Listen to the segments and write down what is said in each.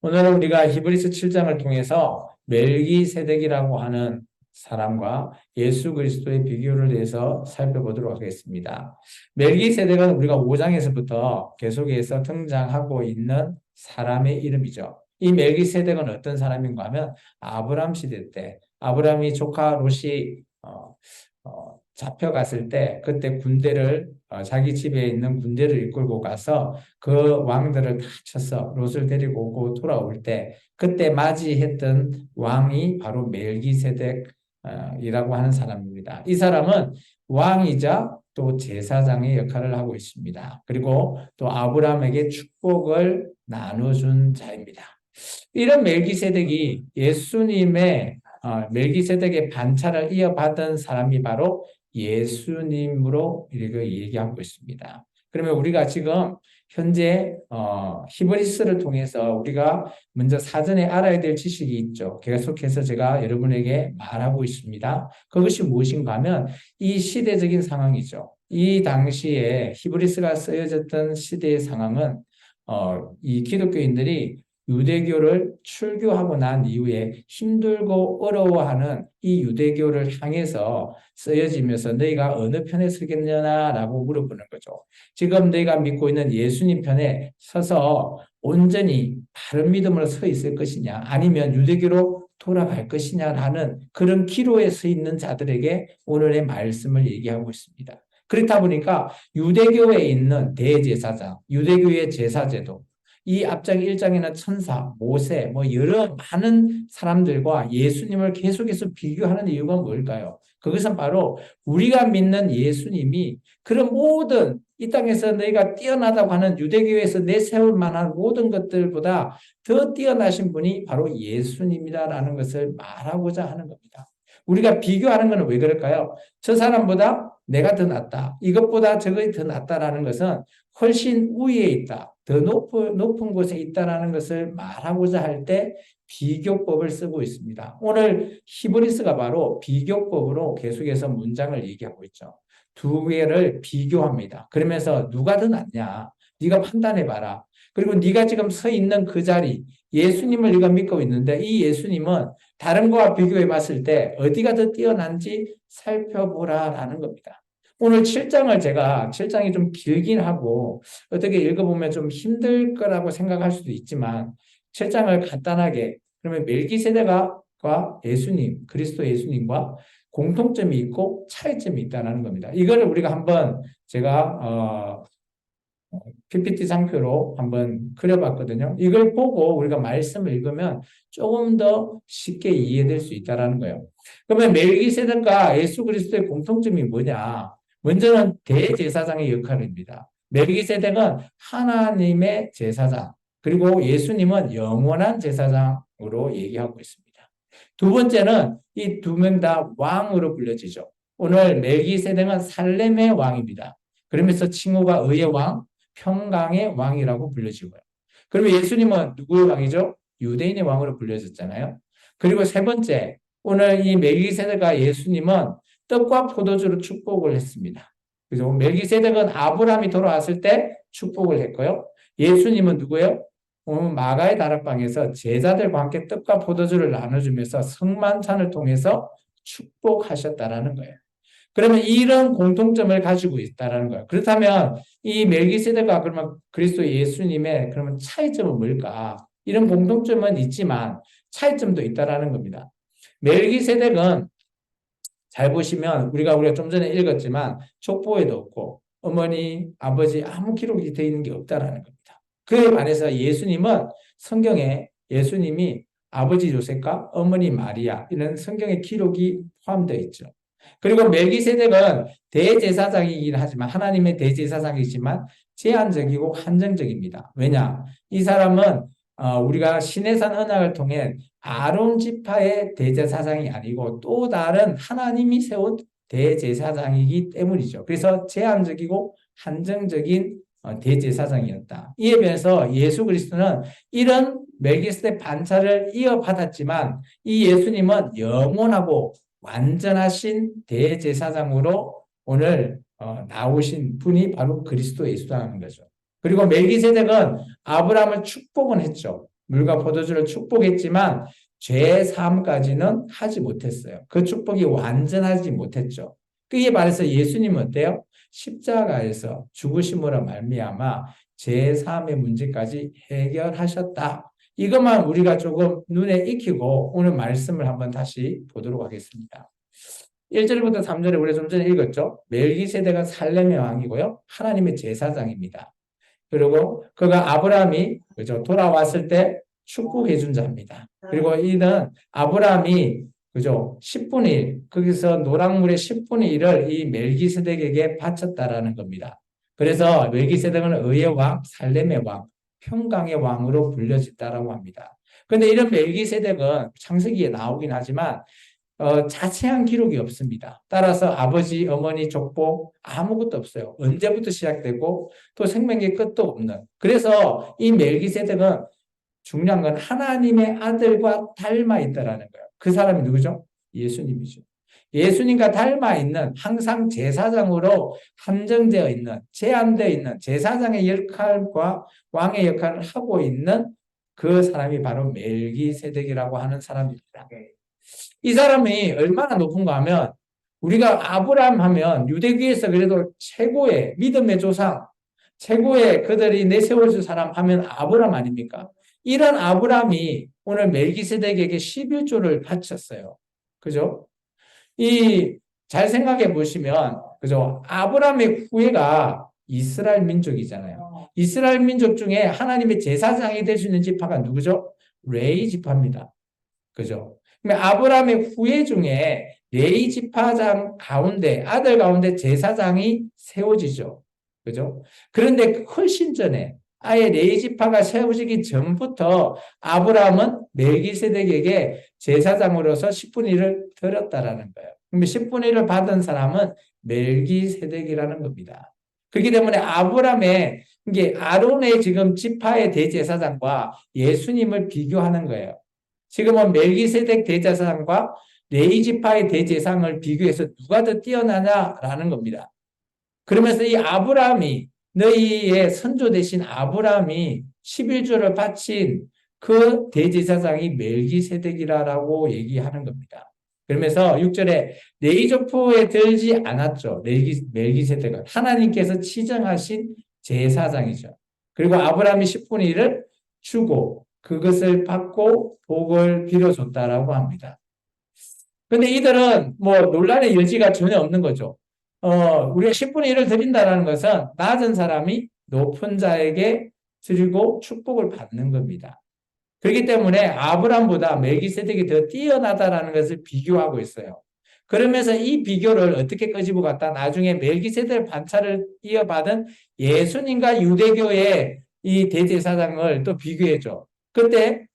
오늘은 우리가 히브리서 7장을 통해서 멜기세덱이라고 하는 사람과 예수 그리스도의 비교를 대해서 살펴보도록 하겠습니다. 멜기세덱은 우리가 5장에서부터 계속해서 등장하고 있는 사람의 이름이죠. 이 멜기세덱은 어떤 사람인가 하면 아브람 시대 때 아브람이 조카 롯이 잡혀갔을 때 그때 군대를 자기 집에 있는 군대를 이끌고 가서 그 왕들을 다 쳐서 롯을 데리고 오고 돌아올 때 그때 맞이했던 왕이 바로 멜기세덱이라고 하는 사람입니다. 이 사람은 왕이자 또 제사장의 역할을 하고 있습니다. 그리고 또 아브라함에게 축복을 나눠준 자입니다. 이런 멜기세덱이 멜기세덱의 반차를 이어받은 사람이 바로 예수님으로 이렇게 얘기하고 있습니다. 그러면 우리가 지금 현재 히브리스를 통해서 우리가 먼저 사전에 알아야 될 지식이 있죠. 계속해서 제가 여러분에게 말하고 있습니다. 그것이 무엇인가 하면 이 시대적인 상황이죠. 이 당시에 히브리스가 쓰여졌던 시대의 상황은 이 기독교인들이 유대교를 출교하고 난 이후에 힘들고 어려워하는 이 유대교를 향해서 쓰여지면서 너희가 어느 편에 서겠느냐라고 물어보는 거죠. 지금 너희가 믿고 있는 예수님 편에 서서 온전히 바른 믿음으로 서 있을 것이냐 아니면 유대교로 돌아갈 것이냐라는 그런 기로에 서 있는 자들에게 오늘의 말씀을 얘기하고 있습니다. 그렇다 보니까 유대교에 있는 대제사장, 유대교의 제사제도, 이 앞장 1장에는 천사, 모세, 여러 많은 사람들과 예수님을 계속해서 비교하는 이유가 뭘까요? 그것은 바로 우리가 믿는 예수님이 그런 모든 이 땅에서 너희가 뛰어나다고 하는 유대교에서 내세울 만한 모든 것들보다 더 뛰어나신 분이 바로 예수님이다라는 것을 말하고자 하는 겁니다. 우리가 비교하는 것은 왜 그럴까요? 저 사람보다 내가 더 낫다. 이것보다 저것이 더 낫다라는 것은 훨씬 우위에 있다. 더 높은 곳에 있다라는 것을 말하고자 할 때 비교법을 쓰고 있습니다. 오늘 히브리스가 바로 비교법으로 계속해서 문장을 얘기하고 있죠. 두 개를 비교합니다. 그러면서 누가 더 낫냐? 네가 판단해봐라. 그리고 네가 지금 서 있는 그 자리, 예수님을 네가 믿고 있는데 이 예수님은 다른 거와 비교해 봤을 때 어디가 더 뛰어난지 살펴보라라는 겁니다. 오늘 7장이 좀 길긴 하고 어떻게 읽어보면 좀 힘들 거라고 생각할 수도 있지만 7장을 간단하게 그러면 멜기세덱과 예수님, 그리스도 예수님과 공통점이 있고 차이점이 있다는 겁니다. 이거를 우리가 한번 제가 PPT 상표로 한번 그려봤거든요. 이걸 보고 우리가 말씀을 읽으면 조금 더 쉽게 이해될 수 있다는 거예요. 그러면 멜기세덱과 예수 그리스도의 공통점이 뭐냐? 먼저는 대제사장의 역할입니다. 멜기세덱은 하나님의 제사장, 그리고 예수님은 영원한 제사장으로 얘기하고 있습니다. 두 번째는 이 두 명 다 왕으로 불려지죠. 오늘 멜기세덱은 살렘의 왕입니다. 그러면서 칭호가 의의 왕, 평강의 왕이라고 불려지고요. 그러면 예수님은 누구의 왕이죠? 유대인의 왕으로 불려졌잖아요. 그리고 세 번째, 오늘 이 멜기세덱과 예수님은 떡과 포도주로 축복을 했습니다. 그래서 멜기세덱은 아브라함이 돌아왔을 때 축복을 했고요. 예수님은 누구예요? 오늘 마가의 다락방에서 제자들과 함께 떡과 포도주를 나눠주면서 성만찬을 통해서 축복하셨다라는 거예요. 그러면 이런 공통점을 가지고 있다라는 거예요. 그렇다면 이 멜기세덱과 그러면 그리스도 예수님의 그러면 차이점은 뭘까? 이런 공통점은 있지만 차이점도 있다라는 겁니다. 멜기세덱은 잘 보시면 우리가 좀 전에 읽었지만 족보에도 없고 어머니, 아버지 아무 기록이 되어 있는 게 없다라는 겁니다. 그에 반해서 예수님은 성경에 예수님이 아버지 요셉과 어머니 마리아 이런 성경의 기록이 포함되어 있죠. 그리고 멜기세덱은 대제사장이긴 하지만 하나님의 대제사장이지만 제한적이고 한정적입니다. 왜냐? 이 사람은 우리가 시내산 언약을 통해 아론 지파의 대제사장이 아니고 또 다른 하나님이 세운 대제사장이기 때문이죠. 그래서 제한적이고 한정적인 대제사장이었다. 이에 비해서 예수 그리스도는 이런 멜기세덱 반차를 이어받았지만 이 예수님은 영원하고 완전하신 대제사장으로 오늘 나오신 분이 바로 그리스도 예수라는 거죠. 그리고 멜기세덱은 아브라함을 축복은 했죠. 물과 포도주를 축복했지만 죄 사함까지는 하지 못했어요. 그 축복이 완전하지 못했죠. 그에 반해서 예수님은 어때요? 십자가에서 죽으심으로 말미암아 죄 사함의 문제까지 해결하셨다. 이것만 우리가 조금 눈에 익히고 오늘 말씀을 한번 다시 보도록 하겠습니다. 1절부터 3절에 우리 좀 전에 읽었죠? 멜기세덱은 살렘의 왕이고요. 하나님의 제사장입니다. 그리고 그가 아브라함이 그죠? 돌아왔을 때 축복해 준 자입니다. 그리고 이는 아브라함이 그죠? 10분의 1, 거기서 노랑물의 10분의 1을 이 멜기세덱에게 바쳤다라는 겁니다. 그래서 멜기세덱은 의의 왕, 살렘의 왕, 평강의 왕으로 불려졌다라고 합니다. 그런데 이런 멜기세덱은 창세기에 나오긴 하지만 자세한 기록이 없습니다. 따라서 아버지, 어머니, 족보 아무것도 없어요. 언제부터 시작되고 또 생명의 끝도 없는. 그래서 이 멜기세덱은 중요한 건 하나님의 아들과 닮아 있다라는 거예요. 그 사람이 누구죠? 예수님이죠. 예수님과 닮아 있는 항상 제사장으로 한정되어 있는 제한되어 있는 제사장의 역할과 왕의 역할을 하고 있는 그 사람이 바로 멜기세덱이라고 하는 사람입니다. 이 사람이 얼마나 높은가 하면 우리가 아브라함 하면 유대교에서 그래도 최고의 믿음의 조상, 최고의 그들이 내세워줄 사람 하면 아브라함 아닙니까? 이런 아브라함이 오늘 멜기세덱에게 11조를 바쳤어요. 그죠? 잘 생각해 보시면, 그죠? 아브라함의 후예가 이스라엘 민족이잖아요. 이스라엘 민족 중에 하나님의 제사장이 될 수 있는 지파가 누구죠? 레위 지파입니다. 그죠? 아브라함의 후예 중에 레위 지파장 가운데 아들 가운데 제사장이 세워지죠. 그죠? 그런데 훨씬 전에 아예 레위 지파가 세워지기 전부터 아브라함은 멜기세덱에게 제사장으로서 10분의 1을 드렸다라는 거예요. 그럼 10분의 1을 받은 사람은 멜기세덱이라는 겁니다. 그렇기 때문에 아브라함의 이게 아론의 지금 지파의 대제사장과 예수님을 비교하는 거예요. 지금은 멜기세덱 대제사장과 레위 지파의 대제사장을 비교해서 누가 더 뛰어나냐라는 겁니다. 그러면서 이 아브라함이 너희의 선조 대신 아브라함이 11조를 바친 그 대제사장이 멜기세덱이라고 얘기하는 겁니다. 그러면서 6절에 레위 족보에 들지 않았죠. 멜기세덱은 하나님께서 치정하신 제사장이죠. 그리고 아브라함이 10분의 1을 주고 그것을 받고 복을 빌어줬다라고 합니다. 근데 이들은 뭐 논란의 여지가 전혀 없는 거죠. 우리가 10분의 1을 드린다는 것은 낮은 사람이 높은 자에게 드리고 축복을 받는 겁니다. 그렇기 때문에 아브람보다 멜기세덱이 더 뛰어나다라는 것을 비교하고 있어요. 그러면서 이 비교를 어떻게 끄집어 갔다 나중에 멜기세덱 반차를 이어받은 예수님과 유대교의 이 대제사장을 또 비교해줘. 그때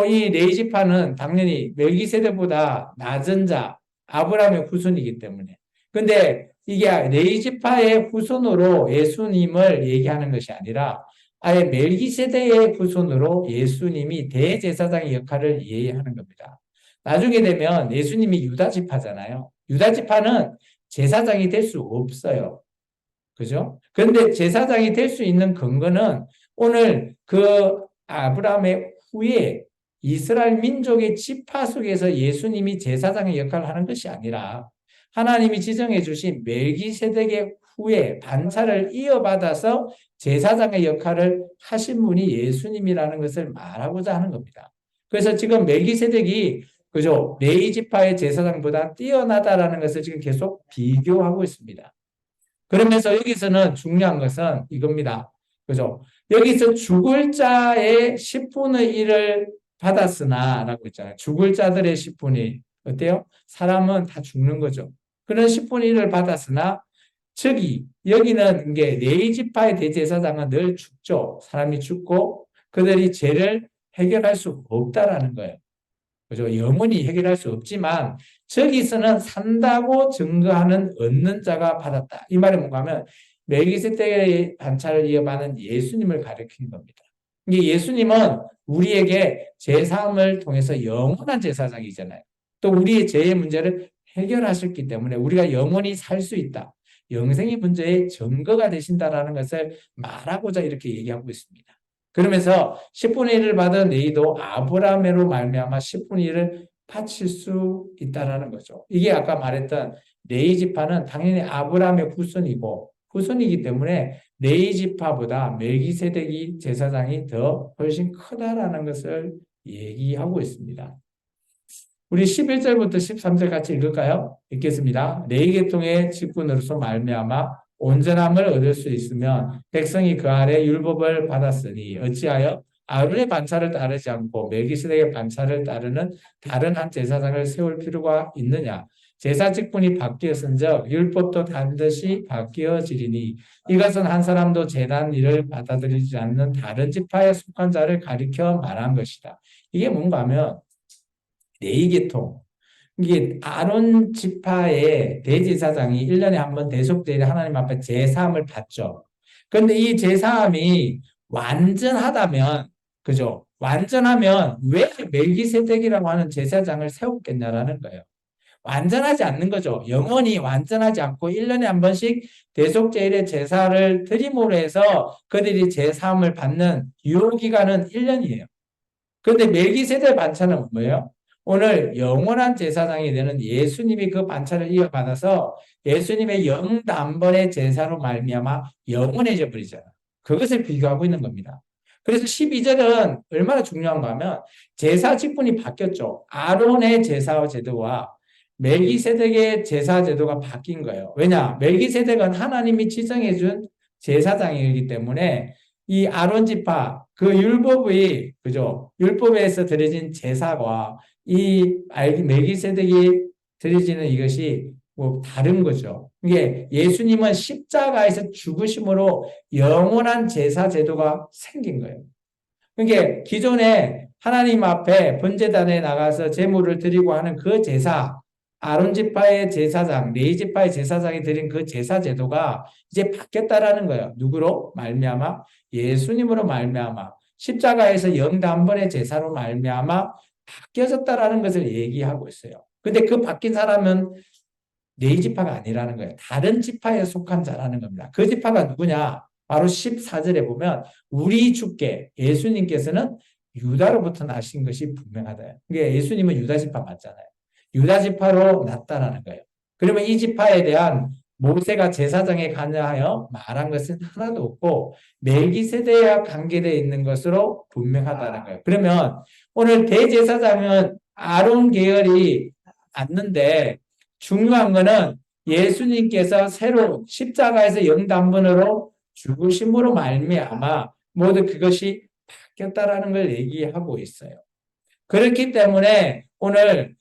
이 레위 지파는 당연히 멜기세덱보다 낮은 자 아브라함의 후손이기 때문에. 근데 이게 레위 지파의 후손으로 예수님을 얘기하는 것이 아니라 아예 멜기세덱의 후손으로 예수님이 대제사장의 역할을 이해하는 겁니다. 나중에 되면 예수님이 유다 지파잖아요. 유다 지파는 제사장이 될 수 없어요. 그죠? 그런데 제사장이 될 수 있는 근거는 오늘 그 아브라함의 후에 이스라엘 민족의 지파 속에서 예수님이 제사장의 역할을 하는 것이 아니라 하나님이 지정해 주신 멜기세덱의 후에 반차를 이어받아서 제사장의 역할을 하신 분이 예수님이라는 것을 말하고자 하는 겁니다. 그래서 지금 멜기세덱이 그죠? 레위 지파의 제사장보다 뛰어나다라는 것을 지금 계속 비교하고 있습니다. 그러면서 여기서는 중요한 것은 이겁니다. 그죠? 여기서 죽을 자의 10분의 1을 받았으나 라고 했잖아요. 죽을 자들의 10분의 1. 어때요? 사람은 다 죽는 거죠. 그런 10분의 1을 받았으나 여기는 이게 레위 지파의 대제사장은 늘 죽죠. 사람이 죽고 그들이 죄를 해결할 수 없다라는 거예요. 그죠? 영원히 해결할 수 없지만 저기서는 산다고 증거하는 얻는 자가 받았다. 이 말이 뭔가 하면 멜기세덱의 반차를 이어받는 예수님을 가리키는 겁니다. 이게 예수님은 우리에게 제사함을 통해서 영원한 제사장이잖아요. 또 우리의 죄의 문제를 해결하셨기 때문에 우리가 영원히 살 수 있다. 영생의 문제의 증거가 되신다라는 것을 말하고자 이렇게 얘기하고 있습니다. 그러면서 10분의 1을 받은 레위도 아브라함으로 말미암아 10분의 1을 바칠 수 있다라는 거죠. 이게 아까 말했던 레위 지파는 당연히 아브라함의 후손이기 때문에 레위 지파보다 멜기세덱이 제사장이 더 훨씬 크다라는 것을 얘기하고 있습니다. 우리 11절부터 13절 같이 읽을까요? 읽겠습니다. 레위 계통의 직분으로서 말미암아 온전함을 얻을 수 있으면 백성이 그 아래 율법을 받았으니 어찌하여 아론의 반차를 따르지 않고 멜기세덱의 반차를 따르는 다른 한 제사장을 세울 필요가 있느냐? 제사 직분이 바뀌었은즉 율법도 반드시 바뀌어지리니 이것은 한 사람도 제단 일을 받아들이지 않는 다른 지파에 속한 자를 가리켜 말한 것이다. 이게 뭔가 하면 레위계통, 이게 아론 지파의 대제사장이 1년에 한 번 대속제를 하나님 앞에 제사함을 받죠. 그런데 이 제사함이 완전하다면, 그죠? 완전하면 왜 멜기세덱이라고 하는 제사장을 세웠겠냐라는 거예요. 완전하지 않는 거죠. 영원히 완전하지 않고 1년에 한 번씩 대속제일의 제사를 드림으로 해서 그들이 제사함을 받는 유효기간은 1년이에요. 그런데 멜기세덱 반차는 뭐예요? 오늘 영원한 제사장이 되는 예수님이 그 반차를 이어받아서 예수님의 영단번의 제사로 말미암아 영원해져 버리잖아요. 그것을 비교하고 있는 겁니다. 그래서 12절은 얼마나 중요한가 하면 제사 직분이 바뀌었죠. 아론의 제사 제도와 멜기세덱의 제사 제도가 바뀐 거예요. 왜냐? 멜기세덱은 하나님이 지정해 준 제사장이기 때문에 이 아론 지파 그 율법의 그죠? 율법에서 드려진 제사와 이 멜기세덱이 드려지는 이것이 뭐 다른 거죠. 이게 예수님은 십자가에서 죽으심으로 영원한 제사 제도가 생긴 거예요. 그게 기존에 하나님 앞에 번제단에 나가서 제물을 드리고 하는 그 제사, 아론 지파의 제사장, 레위 지파의 제사장이 드린 그 제사 제도가 이제 바뀌었다라는 거예요. 누구로? 말미암아 예수님으로 말미암아 십자가에서 영단번의 제사로 말미암아 바뀌어졌다라는 것을 얘기하고 있어요. 근데 그 바뀐 사람은 레위 지파가 아니라는 거예요. 다른 지파에 속한 자라는 겁니다. 그 지파가 누구냐? 바로 14절에 보면 우리 주께 예수님께서는 유다로부터 나신 것이 분명하다. 그러니까 예수님은 유다 지파 맞잖아요. 유다 지파로 났다라는 거예요. 그러면 이 지파에 대한 모세가 제사장에 관하여 말한 것은 하나도 없고 멜기세덱과 관계되어 있는 것으로 분명하다는 거예요. 그러면 오늘 대제사장은 아론 계열이 맞는데 중요한 거는 예수님께서 새로 십자가에서 영단번으로 죽으심으로 말미암아 모두 그것이 바뀌었다라는 걸 얘기하고 있어요. 그렇기 때문에 오늘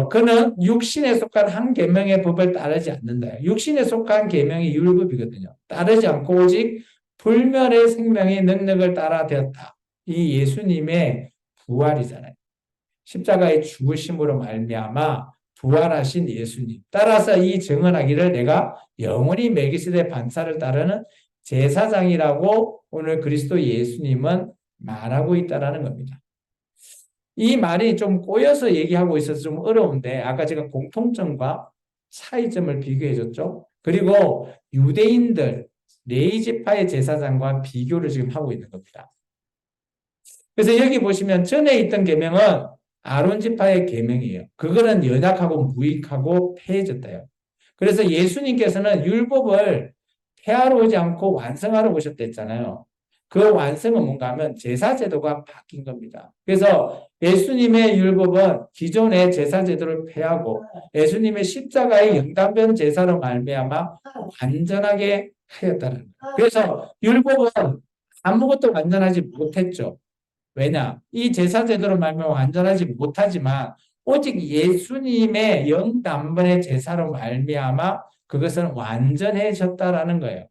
그는 육신에 속한 한 계명의 법을 따르지 않는다. 육신에 속한 계명이 율법이거든요. 따르지 않고 오직 불멸의 생명의 능력을 따라 되었다. 이 예수님의 부활이잖아요. 십자가의 죽으심으로 말미암아 부활하신 예수님. 따라서 이 증언하기를 내가 영원히 멜기세덱 반차를 따르는 제사장이라고 오늘 그리스도 예수님은 말하고 있다라는 겁니다. 이 말이 좀 꼬여서 얘기하고 있어서 좀 어려운데 아까 제가 공통점과 차이점을 비교해 줬죠. 그리고 유대인들 레위 지파의 제사장과 비교를 지금 하고 있는 겁니다. 그래서 여기 보시면 전에 있던 계명은 아론 지파의 계명이에요. 그거는 연약하고 무익하고 폐해졌다요. 그래서 예수님께서는 율법을 폐하러 오지 않고 완성하러 오셨댔잖아요. 그 완성은 뭔가 하면 제사 제도가 바뀐 겁니다. 그래서 예수님의 율법은 기존의 제사 제도를 폐하고 예수님의 십자가의 영단변 제사로 말미암아 완전하게 하였다는 거예요. 그래서 율법은 아무것도 완전하지 못했죠. 왜냐? 이 제사 제도로 말미암아 완전하지 못하지만 오직 예수님의 영단번의 제사로 말미암아 그것은 완전해졌다라는 거예요.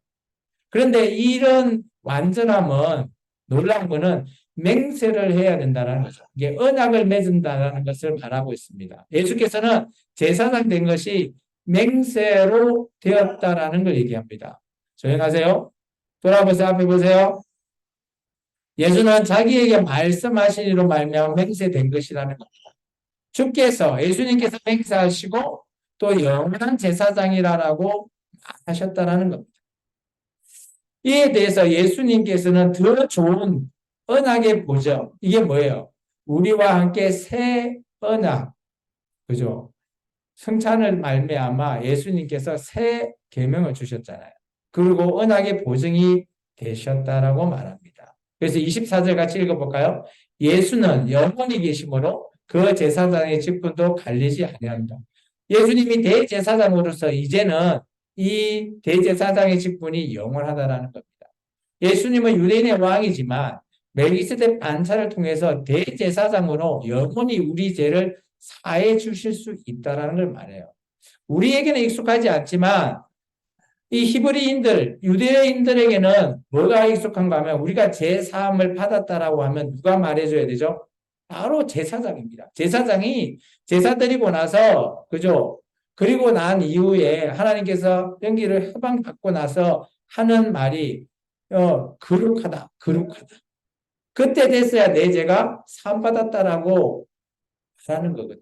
그런데 이런 완전함은 놀라운 거는 맹세를 해야 된다는 거죠. 이게 언약을 맺은다는 것을 말하고 있습니다. 예수께서는 제사장 된 것이 맹세로 되었다라는 걸 얘기합니다. 조용하세요. 돌아보세요. 앞에 보세요. 예수는 자기에게 말씀하시니로 말미암아 맹세된 것이라는 겁니다. 주께서 예수님께서 맹세하시고 또 영원한 제사장이라고 하셨다라는 겁니다. 이에 대해서 예수님께서는 더 좋은 언약의 보증. 이게 뭐예요? 우리와 함께 새 언약. 그죠? 성찬을 말미암아 예수님께서 새 계명을 주셨잖아요. 그리고 언약의 보증이 되셨다라고 말합니다. 그래서 24절 같이 읽어볼까요? 예수는 영원히 계심으로 그 제사장의 직분도 갈리지 아니한다. 예수님이 대제사장으로서 이제는 이 대제사장의 직분이 영원하다라는 겁니다. 예수님은 유대인의 왕이지만 멜기세덱 반차를 통해서 대제사장으로 영원히 우리 죄를 사해 주실 수 있다라는 걸 말해요. 우리에게는 익숙하지 않지만 이 히브리인들, 유대인들에게는 뭐가 익숙한가 하면 우리가 죄 사함을 받았다라고 하면 누가 말해줘야 되죠? 바로 제사장입니다. 제사장이 제사 드리고 나서 그죠? 그리고 난 이후에 하나님께서 연기를 해방받고 나서 하는 말이 거룩하다, 거룩하다. 그때 됐어야 내 죄가 사함받았다라고 하는 거거든요.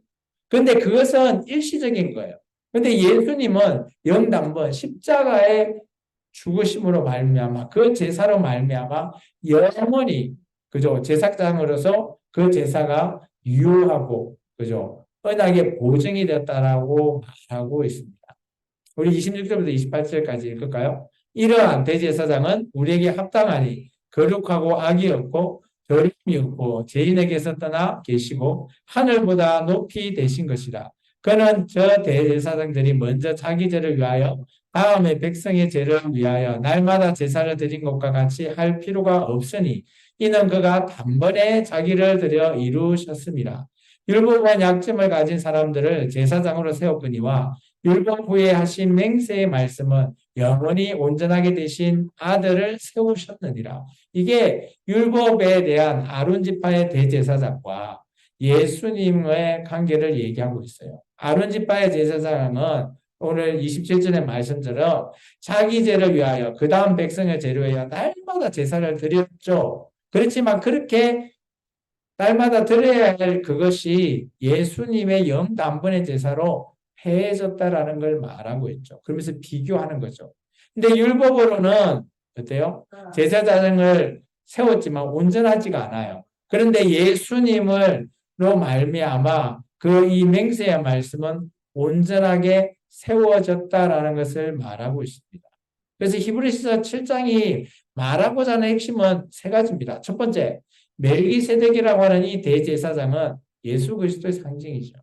그런데 그것은 일시적인 거예요. 그런데 예수님은 영단번 십자가의 죽으심으로 말미암아 그 제사로 말미암아 영원히 그죠 제사장으로서 그 제사가 유효하고 그죠 언약의 보증이 되었다라고 말하고 있습니다. 우리 26절부터 28절까지 읽을까요? 이러한 대제사장은 우리에게 합당하니 거룩하고 악이 없고 저림이 없고 죄인에게서 떠나 계시고 하늘보다 높이 되신 것이라. 그는 저 대제사장들이 먼저 자기 죄를 위하여 다음에 백성의 죄를 위하여 날마다 제사를 드린 것과 같이 할 필요가 없으니 이는 그가 단번에 자기를 들여 이루셨습니다. 율법과 약점을 가진 사람들을 제사장으로 세웠거니와 율법 후에 하신 맹세의 말씀은 영원히 온전하게 되신 아들을 세우셨느니라. 이게 율법에 대한 아론 지파의 대제사장과 예수님의 관계를 얘기하고 있어요. 아론 지파의 제사장은 오늘 27절의 말씀처럼 자기 죄를 위하여 그 다음 백성의 죄를 위하여 날마다 제사를 드렸죠. 그렇지만 그렇게 날마다 드려야 할 그것이 예수님의 영단번의 제사로 해졌다라는 걸 말하고 있죠. 그러면서 비교하는 거죠. 근데 율법으로는 어때요? 제사장을 세웠지만 온전하지가 않아요. 그런데 예수님을로 말미암아 그 이 맹세의 말씀은 온전하게 세워졌다라는 것을 말하고 있습니다. 그래서 히브리서 7장이 말하고자 하는 핵심은 세 가지입니다. 첫 번째, 멜기세덱이라고 하는 이 대제사장은 예수 그리스도의 상징이죠.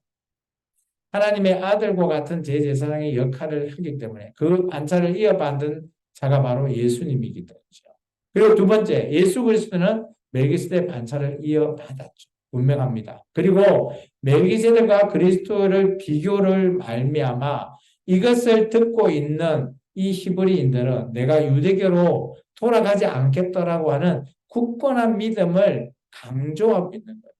하나님의 아들과 같은 제사장의 역할을 하기 때문에 그 반차를 이어받은 자가 바로 예수님이기 때문이죠. 그리고 두 번째, 예수 그리스도는 멜기세덱 반차를 이어받았죠. 분명합니다. 그리고 멜기세덱과 그리스도를 비교를 말미암아 이것을 듣고 있는 이 히브리인들은 내가 유대교로 돌아가지 않겠다라고 하는 굳건한 믿음을 강조하고 있는 거예요.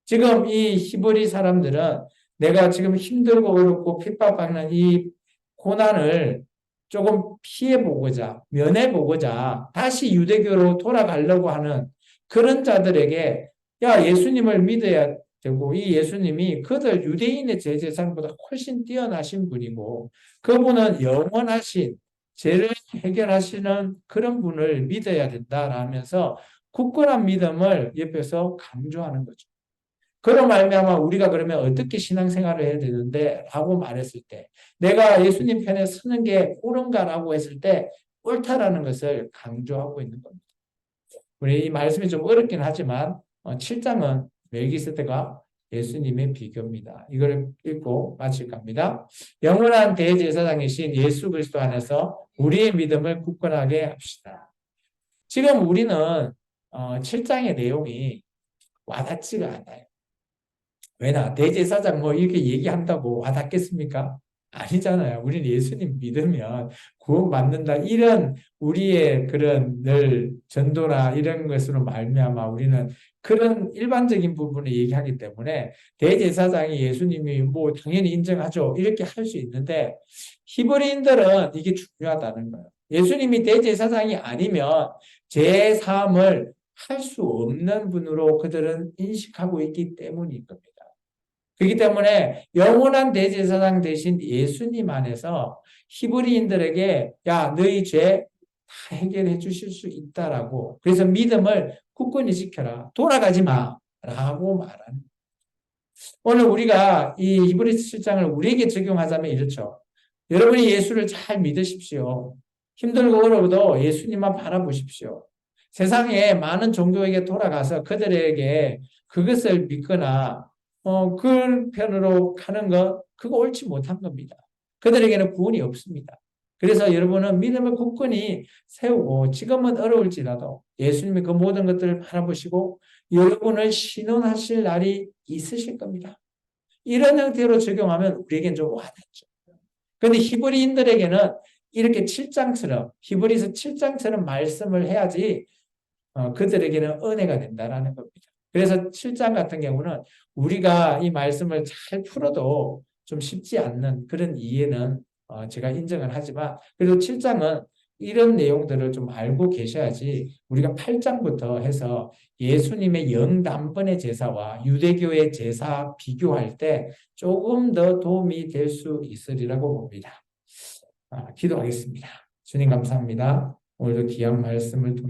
지금 이 히브리 사람들은 내가 지금 힘들고 어렵고 핍박받는 이 고난을 조금 피해보고자, 면해보고자 다시 유대교로 돌아가려고 하는 그런 자들에게 야, 예수님을 믿어야 되고 이 예수님이 그들 유대인의 제사장보다 훨씬 뛰어나신 분이고 그분은 영원하신 죄를 해결하시는 그런 분을 믿어야 된다라면서 굳건한 믿음을 옆에서 강조하는 거죠. 그런 말미암아 우리가 그러면 어떻게 신앙생활을 해야 되는데 라고 말했을 때 내가 예수님 편에 서는 게 옳은가라고 했을 때 옳다라는 것을 강조하고 있는 겁니다. 우리 이 말씀이 좀 어렵긴 하지만 7장은 멜기세덱과 예수님의 비교입니다. 이걸 읽고 마칠까 합니다. 영원한 대제사장이신 예수 그리스도 안에서 우리의 믿음을 굳건하게 합시다. 지금 우리는 7장의 내용이 와닿지가 않아요. 왜냐? 대제사장 뭐 이렇게 얘기한다고 와닿겠습니까? 아니잖아요. 우리는 예수님 믿으면 구원받는다. 이런 우리의 그런 늘 전도나 이런 것으로 말미암아 우리는 그런 일반적인 부분을 얘기하기 때문에 대제사장이 예수님이 뭐 당연히 인정하죠. 이렇게 할 수 있는데 히브리인들은 이게 중요하다는 거예요. 예수님이 대제사장이 아니면 제 사함을 할 수 없는 분으로 그들은 인식하고 있기 때문인 겁니다. 그렇기 때문에 영원한 대제사장 대신 예수님 안에서 히브리인들에게 야 너희 죄 다 해결해 주실 수 있다라고 그래서 믿음을 굳건히 지켜라. 돌아가지 마. 라고 말하는. 오늘 우리가 이 히브리서 7장을 우리에게 적용하자면 이렇죠. 여러분이 예수를 잘 믿으십시오. 힘들고 어려워도 예수님만 바라보십시오. 세상에 많은 종교에게 돌아가서 그들에게 그것을 믿거나 그 편으로 가는 것 그거 옳지 못한 겁니다. 그들에게는 구원이 없습니다. 그래서 여러분은 믿음을 굳건히 세우고 지금은 어려울지라도 예수님이 그 모든 것들을 바라보시고 여러분을 신원하실 날이 있으실 겁니다. 이런 형태로 적용하면 우리에겐 좀 와닿죠. 그런데 히브리인들에게는 이렇게 7장처럼 히브리서 7장처럼 말씀을 해야지 그들에게는 은혜가 된다라는 겁니다. 그래서 7장 같은 경우는 우리가 이 말씀을 잘 풀어도 좀 쉽지 않는 그런 이해는 제가 인정을 하지만 그래도 7장은 이런 내용들을 좀 알고 계셔야지 우리가 8장부터 해서 예수님의 영단번의 제사와 유대교의 제사 비교할 때 조금 더 도움이 될 수 있으리라고 봅니다. 기도하겠습니다. 주님 감사합니다. 오늘도 귀한 말씀을 통해